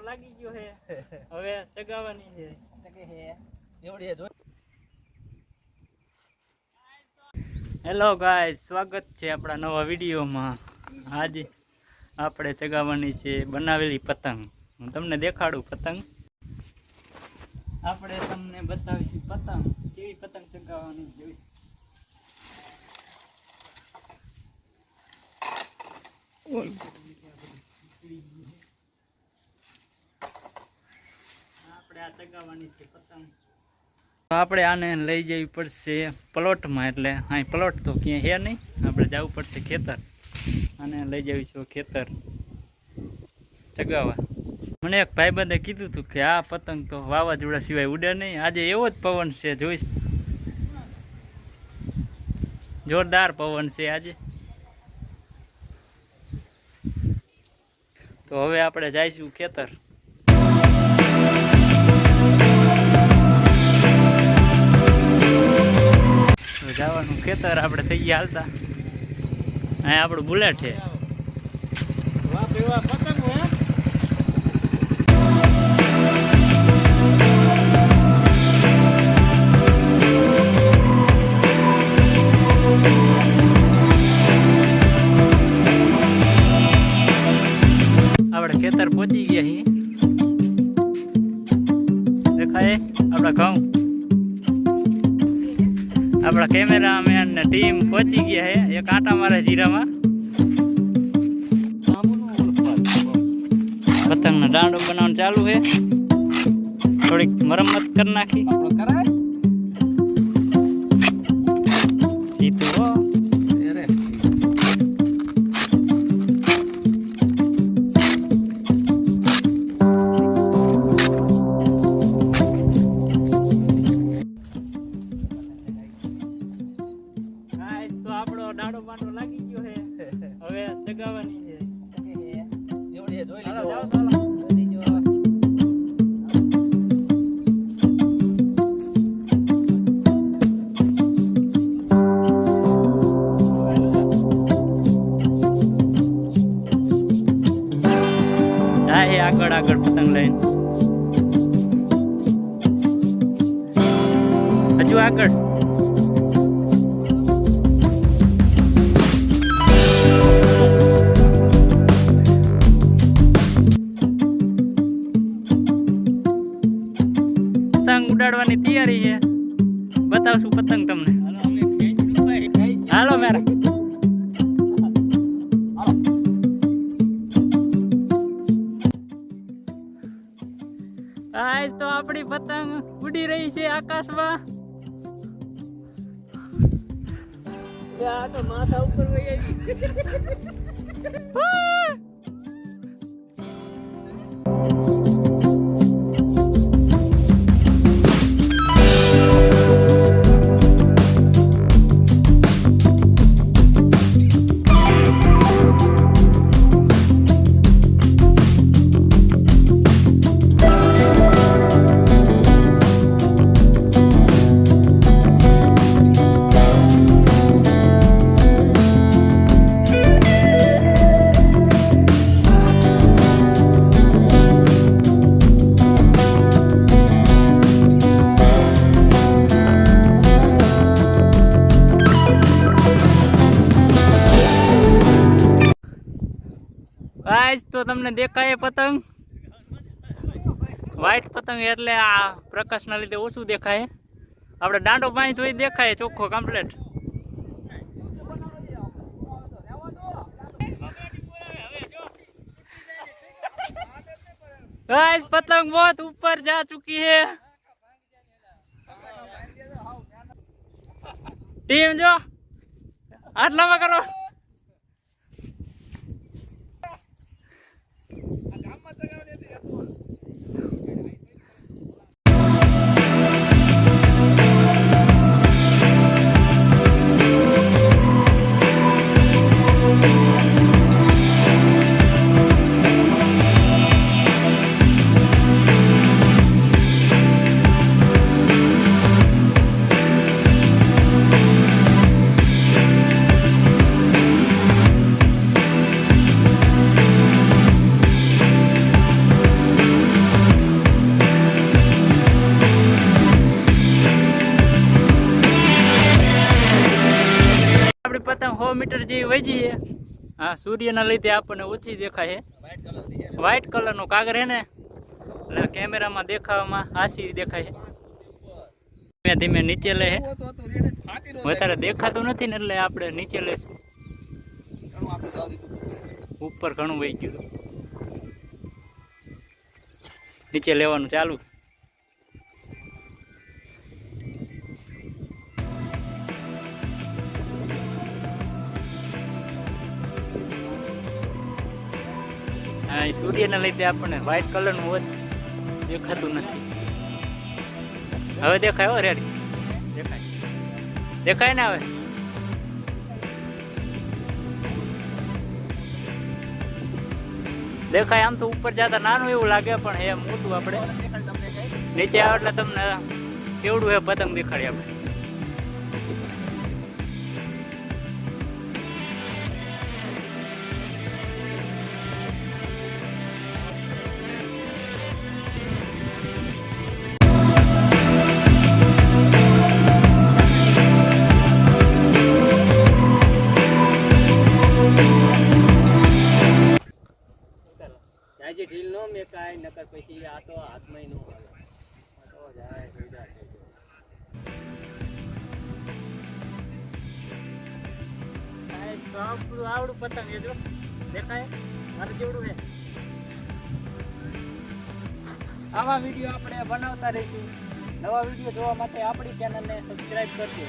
લાગી ગયો છે, હવે ચગાવવાની છે. હેલો ગાઈસ, સ્વાગત છે આપણા નવા વિડીયોમાં. આજે આપણે ચગાવવાની છે બનાવેલી પતંગ. હું તમને દેખાડું પતંગ. આપણે તમને બતાવીશું પતંગ, કેવી પતંગ ચગાવવાની જોઈશું. આપણે આ ચગાવવાની છે પતંગ. આપણે આને લઈ જવી પડશે પ્લોટમાં, એટલે અહીં પ્લોટ તો ક્યાંય હે નહીં, આપણે જવું પડશે ખેતર. આને લઈ જવીશું ખેતર ચગાવવા. મને એક ભાઈબંધે કીધું હતું કે આ પતંગ તો વાવાઝોડા સિવાય ઉડે નહીં. આજે એવો જ પવન છે, જોઈશ, જોરદાર પવન છે આજે. તો હવે આપણે જઈશું ખેતર. તો જવાનું ખેતર, આપણે થઈ ગયા હાલતા. અહીં આપણું બુલેટ છે. પતંગ આપણે ખેતર પહોંચી ગયા છીએ. દેખાય આપણા ઘઉં. આપણા કેમેરામેન ને ટીમ પહોંચી ગયા છે. એક આટા મારે જીરામાં. પતંગનો દાંડો બનાવવાનું ચાલુ છે. થોડીક મરમ્મત કરી નાખી. સીધું હો. તો આપણો દાડો બાંડો લાગી ગયો છે, હવે ચગાવવાની છે. આગળ આગળ પતંગ લઈને હજુ આગળ. પતંગ ઉડાડવાની તૈયારી છે. બતાવશું પતંગ તમને. હાલો મેરા. આજ તો આપણી પતંગ ઉડી રહી છે આકાશમાં. આ તો માથા ઉપર વહી આવી. આજ તો તમને દેખાય પતંગ. વ્હાઈટ પતંગ એટલે આ પ્રકાશના લીધે ઓછું દેખાય. આપણે દાંડો બાંધી તો દેખાય ચોખ્ખો કમ્પ્લીટ. આજ પતંગ बहुत ऊपर जा चुकी है. टीम जो आटलाમાં કરો. મીટર જેવી વહી છે. હા, સૂર્યના લીધે આપણને ઓછી દેખાય છે. વ્હાઈટ કલરનો કાગર હે ને એટલે કેમેરામાં દેખાવામાં આસી દેખાય છે. ધીમે ધીમે નીચે લે છે. વધારે દેખાતું નથી ને એટલે આપણે નીચે લેશું. ઉપર ઘણું વહી ગયું, નીચે લેવાનું ચાલુ. હા, એ સૂર્યના લીધે આપણને વ્હાઈટ કલરનું હોત દેખાતું નથી. હવે દેખાય હો રેડી, દેખાય દેખાય ને હવે. દેખાય આમ તો ઉપર જતા નાનું એવું લાગે પણ હે મોટું. આપણે નીચે આવે એટલે તમને કેવડું હે પતંગ દેખાડી આપણે. ઢીલ નો મેં કાંઈ નકર પછી આ તો હાથમાં નો આવડું પતંગ એ જો દેખાય મારે કેવડું છે. આવા વિડીયો આપણે બનાવતા રહીશું. નવા વિડીયો જોવા માટે આપણી ચેનલને સબસ્ક્રાઈબ કરજો.